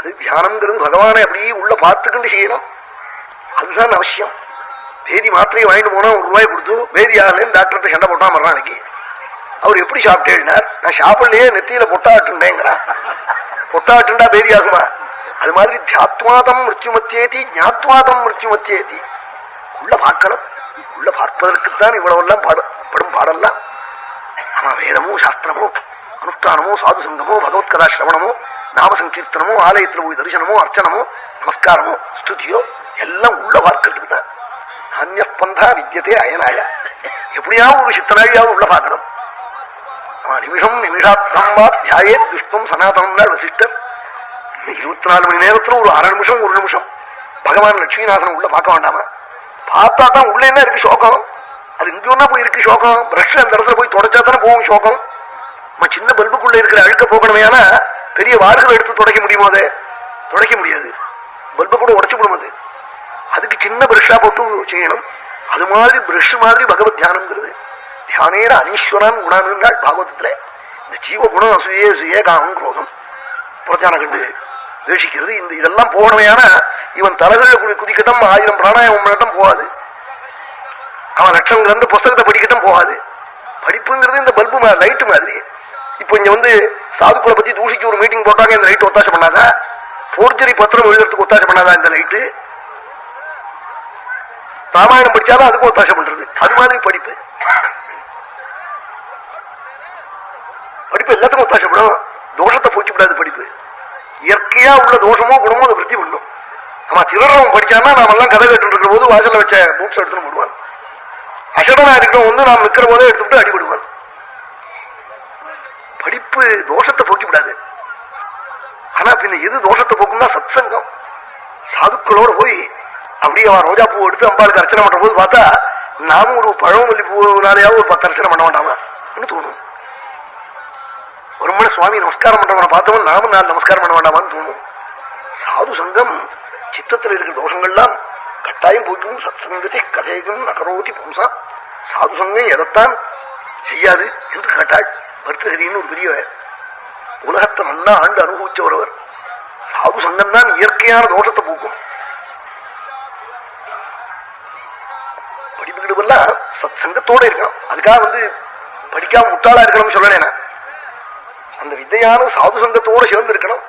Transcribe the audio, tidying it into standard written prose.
அது தியானம்ங்கிறது பகவானை அப்படியே உள்ள பார்த்துக்கிட்டு செய்யணும். அதுதான் அவசியம். பேதி மாத்திரையை வாங்கிட்டு போனா ₹1 கொடுத்து பேதி ஆகலன்னு டாக்டர்கிட்ட சண்டை போட்டா மறுநாள் அன்னைக்கு அவர் எப்படி சாப்பிட்டேன்னார். நான் சாப்பிடலையே, நெத்தியில பொட்டாட்டுண்டேங்கிறான். பொட்டாட்டுண்டா பேதி ஆகுமா? அது மாதிரி தியாத்மாதம் மிருத்யுமத்தியேதி ஞாத்மாதம் மிருத்யுமத்தியேதி. உள்ள பார்க்கணும். உள்ள பார்ப்பதற்குத்தான் இவ்வளவெல்லாம் படும் பாடல்லாம். ஆமா, வேதமோ சாஸ்திரமோ அனுஷ்டானமோ சாது சங்கமோ பகவத்கதா சிரவணமோ நாம சங்கீர்த்தனமோ ஆலயத்தில் போய் தரிசனமோ அர்ச்சனமோ நமஸ்காரமோ ஸ்துதியோ எல்லாம் உள்ள பார்க்கிறதுக்கு தான். அந்நிய பந்தா வித்தியதே அயனாய. எப்படியாவது ஒரு சித்தனாழியாவது உள்ள பார்க்கணும். நிமிஷம் நிமிஷாத்மா தியாயே துஷ்டம் சனாதனம் வசிஷ்டர். 24 மணி நேரத்துல ஒரு அரை நிமிஷம் 1 நிமிஷம் பகவான் லட்சுமிநாதன் உள்ள பார்க்க வேண்டாமா? பார்த்தா தான் உள்ள என்ன இருக்கு சோகம். அது இங்க ஒன்னா போய் இருக்கு சோகம். பிரஷ் அந்த இடத்துல போய் தொடச்சா தானே போகும் சோகம். நம்ம சின்ன பல்புக்குள்ள இருக்கிற அழுக்க போகணுமே, ஆனா பெரிய வார்கள் எடுத்து துடைக்க முடியுமோ? அதை துடைக்க முடியாது. பல்பு கூட உடைச்சு விடும். அது அதுக்கு சின்ன பிரஷ்ஷா போட்டு செய்யணும். அது மாதிரி பிரஷ் மாதிரி பகவத் தியானம்ங்கிறது. தியானேர அனீஸ்வரான் குணான்னாள் பாகவதத்துல. இந்த ஜீவ குணம் அசூயே சுயே காமம் குரோதம் பிரச்சாரம் கண்டு தேசிக்கிறது. இதெல்லாம் போகணுமையான இவன் தலைகளில் குதிக்கட்டும், 1000 பிராணாயாமம் பண்ணட்டும் போகாது. அவன் லட்சம் கிரந்த புஸ்தகத்தை படிக்கட்டும் போகாது. படிப்புங்கிறது இந்த பல்பு லைட்டு மாதிரி. இப்ப இங்க வந்து சாதுக்களை பத்தி தூஷிக்கு ஒரு மீட்டிங் போட்டாங்க. இந்த லைட் ஒத்தாசை பண்ணாதா? போர்ஜரி பத்திரம் எழுதுறதுக்கு ஒத்தாசை பண்ணாதா இந்த லைட்டு? ராமாயணம் படிச்சாலும் அதுக்கும் ஒத்தாசை பண்றது. அது மாதிரி படிப்பு எல்லாத்துக்கும் ஒத்தாசைப்படும். தோஷத்தை போச்சு விடாது படிப்பு. இயற்கையா உள்ள தோஷமோ குணமோ அதை விருத்தி பண்ணும். நம்ம திருடுறவன் படிச்சான்னா நாம எல்லாம் கதை கேட்டு இருக்கிற போது வாசல்ல வச்ச பூட்ஸ் எடுத்துன்னு போடுவான். அசடனா இருக்கிறவன் வந்து நாம் நிற்கிற போதே எடுத்துட்டு அடிபடுவான். படிப்பு தோஷத்தை போக்கி விடாது. ஆனா பின்ன எது தோஷத்தை போக்கும்னா சத் சங்கம். சாதுக்களோட போய் அப்படியே அவன் ரோஜா பூ எடுத்து அம்பாளுக்கு அர்ச்சனை பண்ற போது பார்த்தா நாமும் ஒரு பழமல்லி பூனாலேயாவது ஒரு 10 அர்ச்சனை பண்ண வேண்டாமான்னு தோணும். ஒரு மணி சுவாமி நமஸ்காரம் பண்றவனை பார்த்தவன் நாமும் 4 நமஸ்காரம் பண்ண வேண்டாமான்னு தோணும். சாது சங்கம் சித்தத்தில் இருக்கிற தோஷங்கள்லாம் கட்டாயம் போய்க்கும். சத் சங்கத்தை கதையும் நகரோதி பும்சா. சாது சங்கம் எதைத்தான் செய்யாது என்று கேட்டாள். பர்தஹரின்னு ஒரு பெரிய உலகத்தை நல்லா ஆண்டு அனுபவிச்ச ஒருவர். சாது சங்கம் தான் இயற்கையான தோஷத்தை போக்கும். படிப்புக்கிடுவெல்லாம் சத் சங்கத்தோட இருக்கணும். அதுக்காக வந்து படிக்காம முட்டாளா இருக்கணும்னு சொல்லலேனா. அந்த வித்தையான சாது சங்கத்தோட சேர்ந்து இருக்கணும்.